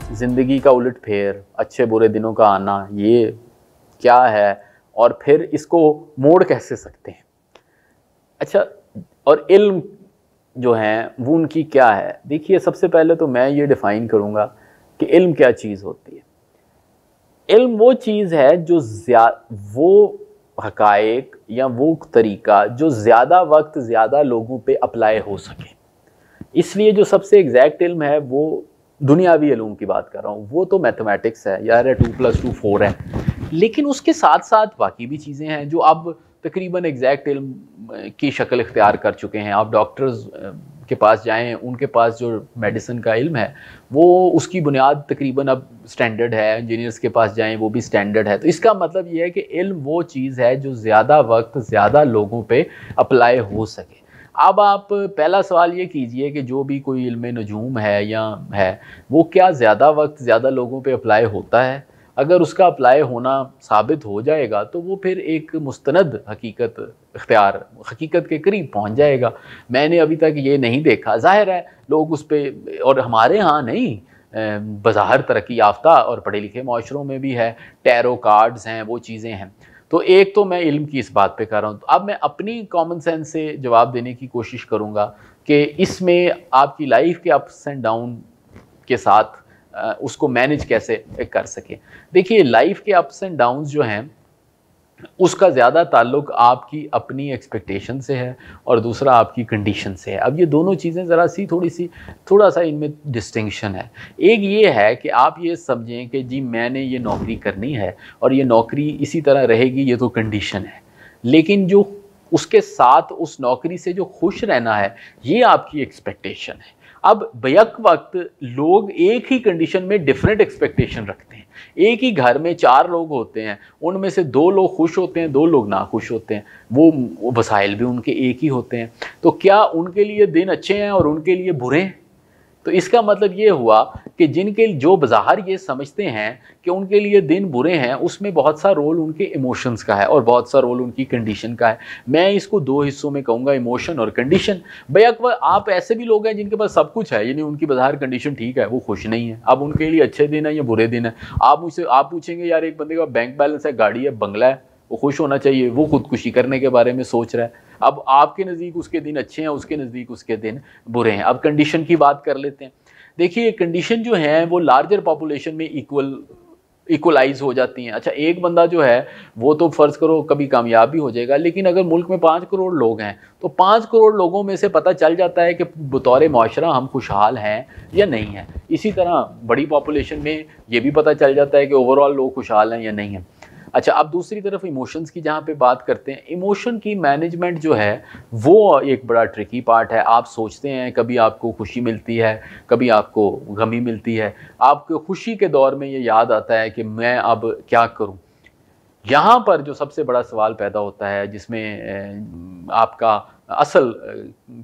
ज़िंदगी का उलट फेर, अच्छे बुरे दिनों का आना, ये क्या है और फिर इसको मोड़ कैसे सकते हैं। अच्छा, और इल्म जो हैं वो उनकी क्या है। देखिए, सबसे पहले तो मैं ये डिफ़ाइन करूँगा कि इल्म क्या चीज़ होती है। इल्म वो चीज़ है जो वो हक़ाइक़ या वो तरीक़ा जो ज़्यादा वक्त ज़्यादा लोगों पे अप्लाई हो सके। इसलिए जो सबसे एग्जैक्ट इल्म है वो दुनियावी इल्म की बात कर रहा हूँ, वो तो मैथमेटिक्स है यार, 2+2 4 है। लेकिन उसके साथ साथ बाकी भी चीज़ें हैं जो अब तकरीबन एग्जैक्ट इल्म की शक्ल इख्तियार कर चुके हैं। आप डॉक्टर्स के पास जाएं, उनके पास जो मेडिसिन का इल्म है वो उसकी बुनियाद तकरीबन अब स्टैंडर्ड है। इंजीनियर्स के पास जाएं, वो भी स्टैंडर्ड है। तो इसका मतलब ये है कि इल्म वो चीज़ है जो ज़्यादा वक्त ज़्यादा लोगों पे अप्लाई हो सके। अब आप पहला सवाल ये कीजिए कि जो भी कोई इल्म नजूम है या है, वो क्या ज़्यादा वक्त ज़्यादा लोगों पे अप्लाई होता है? अगर उसका अप्लाई होना साबित हो जाएगा तो वो फिर एक मुस्तनद हकीकत के करीब पहुंच जाएगा। मैंने अभी तक ये नहीं देखा। ज़ाहिर है लोग उस पर, और हमारे यहाँ नहीं, बाज़ार तरक्की याफ्ता और पढ़े लिखे माशरों में भी है, टैरो कार्ड्स हैं, वो चीज़ें हैं। तो एक तो मैं इल्म की इस बात पे कर रहा हूँ। तो अब मैं अपनी कॉमन सेंस से जवाब देने की कोशिश करूँगा कि इसमें आपकी लाइफ के अप्स एंड डाउन के साथ उसको मैनेज कैसे कर सके। देखिए, लाइफ के अप्स एंड डाउन्स जो हैं उसका ज़्यादा ताल्लुक आपकी अपनी एक्सपेक्टेशन से है और दूसरा आपकी कंडीशन से है। अब ये दोनों चीज़ें थोड़ा सा इनमें डिस्टिंक्शन है। एक ये है कि आप ये समझें कि जी मैंने ये नौकरी करनी है और ये नौकरी इसी तरह रहेगी, ये तो कंडीशन है। लेकिन जो उसके साथ उस नौकरी से जो खुश रहना है, ये आपकी एक्सपेक्टेशन है। अब बैक वक्त लोग एक ही कंडीशन में डिफरेंट एक्सपेक्टेशन रखते हैं। एक ही घर में 4 लोग होते हैं, उनमें से 2 लोग खुश होते हैं, 2 लोग नाखुश होते हैं। वो वसाइल भी उनके एक ही होते हैं। तो क्या उनके लिए दिन अच्छे हैं और उनके लिए बुरे हैं? तो इसका मतलब ये हुआ कि जिनके जो बाज़ाहिर ये समझते हैं कि उनके लिए दिन बुरे हैं, उसमें बहुत सा रोल उनके इमोशंस का है और बहुत सा रोल उनकी कंडीशन का है। मैं इसको 2 हिस्सों में कहूँगा, इमोशन और कंडीशन। बेशक आप ऐसे भी लोग हैं जिनके पास सब कुछ है, यानी उनकी बाज़ाहिर कंडीशन ठीक है, वो खुश नहीं है। अब उनके लिए अच्छे दिन है या बुरे दिन है। आप पूछेंगे यार, एक बंदे का बैंक बैलेंस है, गाड़ी है, बंगला है, वो खुश होना चाहिए, वो खुदकुशी करने के बारे में सोच रहा है। अब आपके नज़दीक उसके दिन अच्छे हैं, उसके नज़दीक उसके दिन बुरे हैं। अब कंडीशन की बात कर लेते हैं। देखिए, कंडीशन जो है वो लार्जर पॉपुलेशन में इक्वलाइज हो जाती हैं। अच्छा, एक बंदा जो है वो तो फ़र्ज़ करो कभी कामयाब भी हो जाएगा, लेकिन अगर मुल्क में 5 करोड़ लोग हैं तो 5 करोड़ लोगों में से पता चल जाता है कि बतौर माशरा हम खुशहाल हैं या नहीं हैं। इसी तरह बड़ी पॉपुलेशन में ये भी पता चल जाता है कि ओवरऑल लोग खुशहाल हैं या नहीं हैं। अच्छा, अब दूसरी तरफ इमोशंस की जहाँ पे बात करते हैं, इमोशन की मैनेजमेंट जो है वो एक बड़ा ट्रिकी पार्ट है। आप सोचते हैं, कभी आपको खुशी मिलती है, कभी आपको गमी मिलती है। आपको खुशी के दौर में ये याद आता है कि मैं अब क्या करूं। यहाँ पर जो सबसे बड़ा सवाल पैदा होता है, जिसमें आपका असल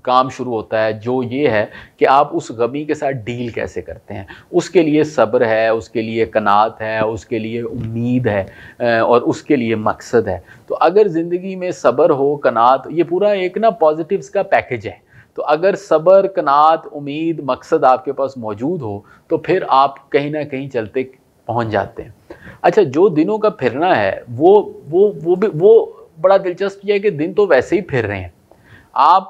काम शुरू होता है, जो ये है कि आप उस गमी के साथ डील कैसे करते हैं। उसके लिए सब्र है, उसके लिए कनात है, उसके लिए उम्मीद है और उसके लिए मकसद है। तो अगर ज़िंदगी में सब्र हो, कनात, ये पूरा एक ना पॉजिटिव्स का पैकेज है। तो अगर सब्र, कनात, उम्मीद, मकसद आपके पास मौजूद हो तो फिर आप कहीं ना कहीं चलते पहुंच जाते हैं। अच्छा, जो दिनों का फिरना है वो बड़ा दिलचस्प ये है कि दिन तो वैसे ही फिर रहे हैं। आप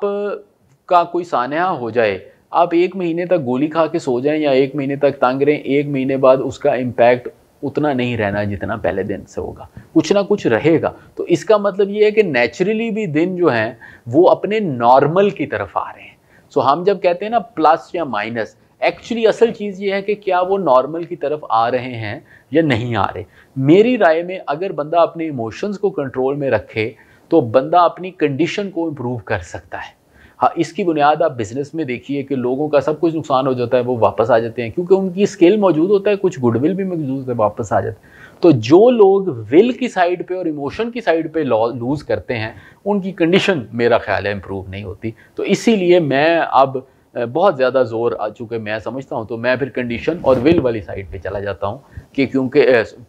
का कोई सान्या हो जाए, आप 1 महीने तक गोली खा के सो जाएं या 1 महीने तक तंग रहें, 1 महीने बाद उसका इम्पैक्ट उतना नहीं रहना जितना पहले दिन से होगा, कुछ ना कुछ रहेगा। तो इसका मतलब ये है कि नेचुरली भी दिन जो हैं वो अपने नॉर्मल की तरफ आ रहे हैं। सो हम जब कहते हैं ना प्लस या माइनस, एक्चुअली असल चीज़ ये है कि क्या वो नॉर्मल की तरफ आ रहे हैं या नहीं आ रहे। मेरी राय में अगर बंदा अपने इमोशंस को कंट्रोल में रखे तो बंदा अपनी कंडीशन को इम्प्रूव कर सकता है। हाँ, इसकी बुनियाद आप बिज़नेस में देखिए कि लोगों का सब कुछ नुकसान हो जाता है, वो वापस आ जाते हैं क्योंकि उनकी स्किल मौजूद होता है, कुछ गुडविल भी मौजूद है, वापस आ जाते हैं। तो जो लोग विल की साइड पे और इमोशन की साइड पे लूज़ करते हैं, उनकी कंडीशन मेरा ख्याल है इम्प्रूव नहीं होती। तो इसीलिए मैं अब बहुत ज़्यादा ज़ोर आ चुके मैं समझता हूँ, तो मैं फिर कंडीशन और विल वाली साइड पे चला जाता हूँ कि क्योंकि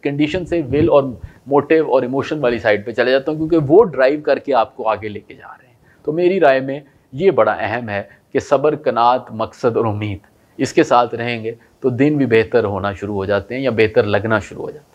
कंडीशन से विल और मोटिव और इमोशन वाली साइड पे चला जाता हूँ, क्योंकि वो ड्राइव करके आपको आगे लेके जा रहे हैं। तो मेरी राय में ये बड़ा अहम है कि सब्र, कनात, मकसद और उम्मीद, इसके साथ रहेंगे तो दिन भी बेहतर होना शुरू हो जाते हैं या बेहतर लगना शुरू हो जाता है।